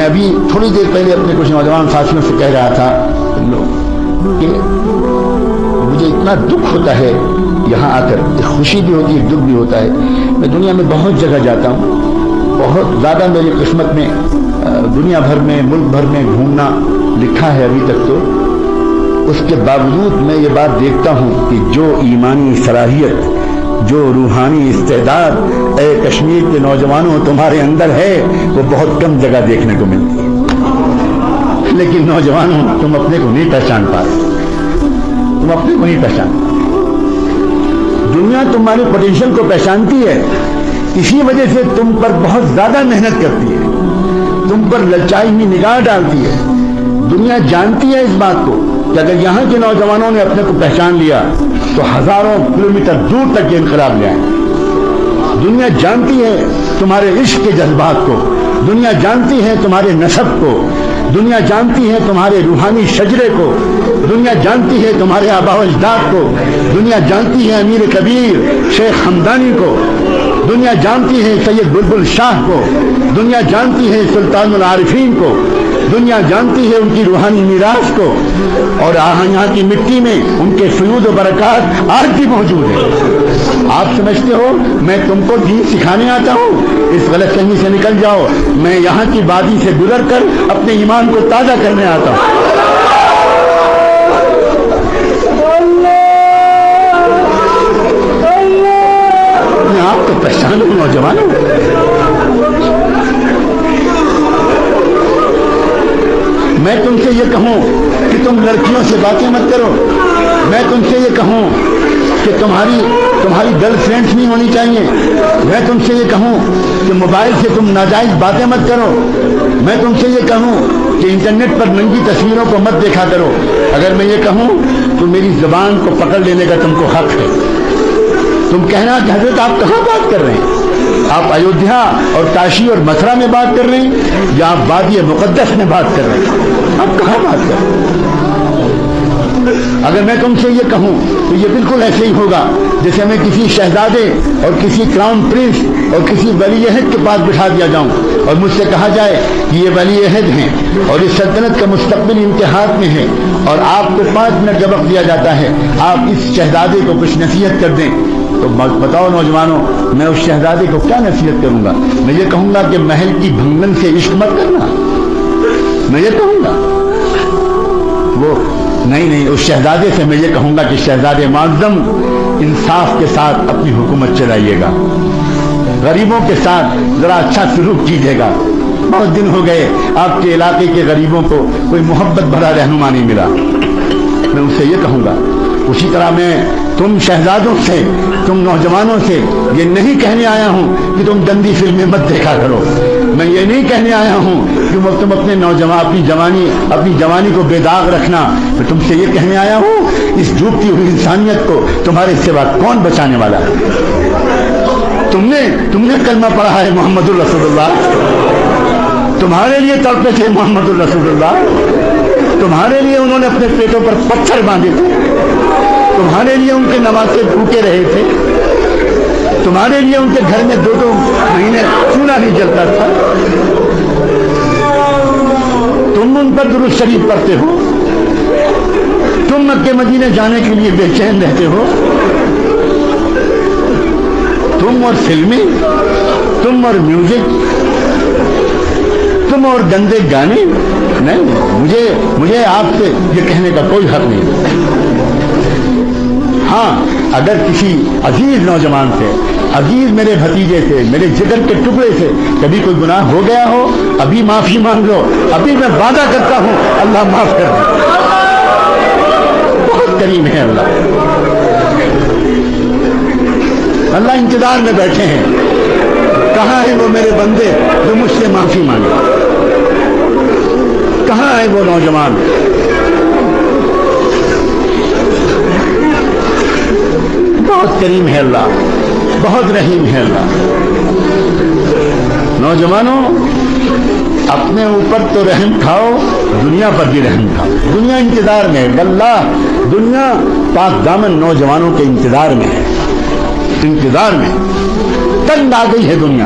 میں ابھی تھوڑی دیر پہلے اپنے کچھ نوجوان ساتھیوں سے کہہ رہا تھا کہ مجھے اتنا دکھ ہوتا ہے یہاں آ کر، خوشی بھی ہوتی ہے، دکھ بھی ہوتا ہے. میں دنیا میں بہت جگہ جاتا ہوں، بہت زیادہ میری قسمت میں دنیا بھر میں، ملک بھر میں گھومنا لکھا ہے ابھی تک. تو اس کے باوجود میں یہ بات دیکھتا ہوں کہ جو ایمانی صلاحیت، جو روحانی استعداد اے کشمیر کے نوجوانوں تمہارے اندر ہے، وہ بہت کم جگہ دیکھنے کو ملتی ہے. لیکن نوجوانوں تم اپنے کو نہیں پہچان پاتے، تم اپنے کو نہیں پہچان پاتے. دنیا تمہارے پوٹینشل کو پہچانتی ہے، اسی وجہ سے تم پر بہت زیادہ محنت کرتی ہے، تم پر للچائی ہوئی نگاہ ڈالتی ہے. دنیا جانتی ہے اس بات کو کہ اگر یہاں کے نوجوانوں نے اپنے کو پہچان لیا تو ہزاروں کلومیٹر دور تک یہ انقلاب لے آئیں. دنیا جانتی ہے تمہارے عشق کے جذبات کو، دنیا جانتی ہے تمہارے نسب کو، دنیا جانتی ہے تمہارے روحانی شجرے کو، دنیا جانتی ہے تمہارے آباء و اجداد کو، دنیا جانتی ہے امیر کبیر شیخ حمدانی کو، دنیا جانتی ہے سید بلبل شاہ کو، دنیا جانتی ہے سلطان العارفین کو، دنیا جانتی ہے ان کی روحانی میراث کو. اور یہاں کی مٹی میں ان کے فیوض و برکات آج بھی موجود ہیں. آپ سمجھتے ہو میں تم کو دین سکھانے آتا ہوں؟ اس غلط فہمی سے نکل جاؤ. میں یہاں کی وادی سے گزر کر اپنے ایمان کو تازہ کرنے آتا ہوں. آپ تو پہچان لو نوجوانوں. میں تم سے یہ کہوں کہ تم لڑکیوں سے باتیں مت کرو. میں تم سے یہ کہوں کہ تمہاری گرل فرینڈس نہیں ہونی چاہیے. میں تم سے یہ کہوں کہ موبائل سے تم ناجائز باتیں مت کرو. میں تم سے یہ کہوں کہ انٹرنیٹ پر ننگی تصویروں کو مت دیکھا کرو. اگر میں یہ کہوں تو میری زبان کو پکڑ لینے کا تم کو حق ہے. تم کہنا کہ حضرت آپ کہاں بات کر رہے ہیں؟ آپ ایودھیا اور کاشی اور متھرا میں بات کر رہے ہیں یا آپ وادی مقدس میں بات کر رہے ہیں؟ آپ کہاں بات کر رہے ہیں؟ اگر میں تم سے یہ کہوں تو یہ بالکل ایسے ہی ہوگا جیسے میں کسی شہزادے اور کسی کراؤن پرنس اور کسی ولی عہد کے پاس بٹھا دیا جاؤں اور مجھ سے کہا جائے کہ یہ ولی عہد ہیں اور اس سلطنت کا مستقبل ان کے ہاتھ میں ہے اور آپ کو 5 منٹ کا وقت دیا جاتا ہے، آپ اس شہزادے کو کچھ نصیحت کر دیں. تو بتاؤ نوجوانوں، میں اس شہزادے کو کیا نصیحت کروں گا؟ میں یہ کہوں گا کہ محل کی بھنگن سے عشق مت کرنا. میں یہ کہوں گا وہ نہیں، اس شہزادے سے میں یہ کہوں گا کہ شہزادے معظم انصاف کے ساتھ اپنی حکومت چلائیے گا، غریبوں کے ساتھ ذرا اچھا سلوک کیجیے گا. بہت دن ہو گئے آپ کے علاقے کے غریبوں کو کوئی محبت بھرا رہنما نہیں ملا. میں ان سے یہ کہوں گا. اسی طرح میں تم شہزادوں سے، تم نوجوانوں سے یہ نہیں کہنے آیا ہوں کہ تم گندی فلمیں مت دیکھا کرو. میں یہ نہیں کہنے آیا ہوں کہ تم اپنے اپنی جوانی کو بے داغ رکھنا. میں تم سے یہ کہنے آیا ہوں اس ڈوبتی ہوئی انسانیت کو تمہارے سوا کون بچانے والا ہے؟ تم نے کلمہ پڑھا ہے محمد الرسول اللہ، تمہارے لیے تڑپے تھے محمد الرسول اللہ، تمہارے لیے انہوں نے اپنے پیٹوں پر پتھر باندھے تھے، تمہارے لیے ان کے نواسے بھوکے رہے تھے، تمہارے لیے ان کے گھر میں 2 مہینے چولہا نہیں جلتا تھا. تم ان پر درود شریف پڑھتے ہو، تم مکے مدینے جانے کے لیے بے چین رہتے ہو. تم اور فلمیں، تم اور میوزک، تم اور گندے گانے. نہیں، مجھے آپ سے یہ کہنے کا کوئی حق نہیں. ہاں، اگر کسی عزیز نوجوان سے، عزیز میرے بھتیجے سے، میرے جگر کے ٹکڑے سے کبھی کوئی گناہ ہو گیا ہو، ابھی معافی مانگ لو. ابھی میں وعدہ کرتا ہوں اللہ معاف کر دے. بہت کریم ہے اللہ. اللہ انتظار میں بیٹھے ہیں. کہاں ہیں وہ میرے بندے جو مجھ سے معافی مانگے؟ کہاں ہے وہ نوجوان؟ بہت کریم ہے اللہ، بہت رحیم ہے اللہ. نوجوانوں، اپنے اوپر تو رحم کھاؤ، دنیا پر بھی رحم کھاؤ. دنیا انتظار میں ہے، واللہ دنیا پاک دامن نوجوانوں کے انتظار میں ہے. انتظار میں تنگ آ گئی ہے دنیا.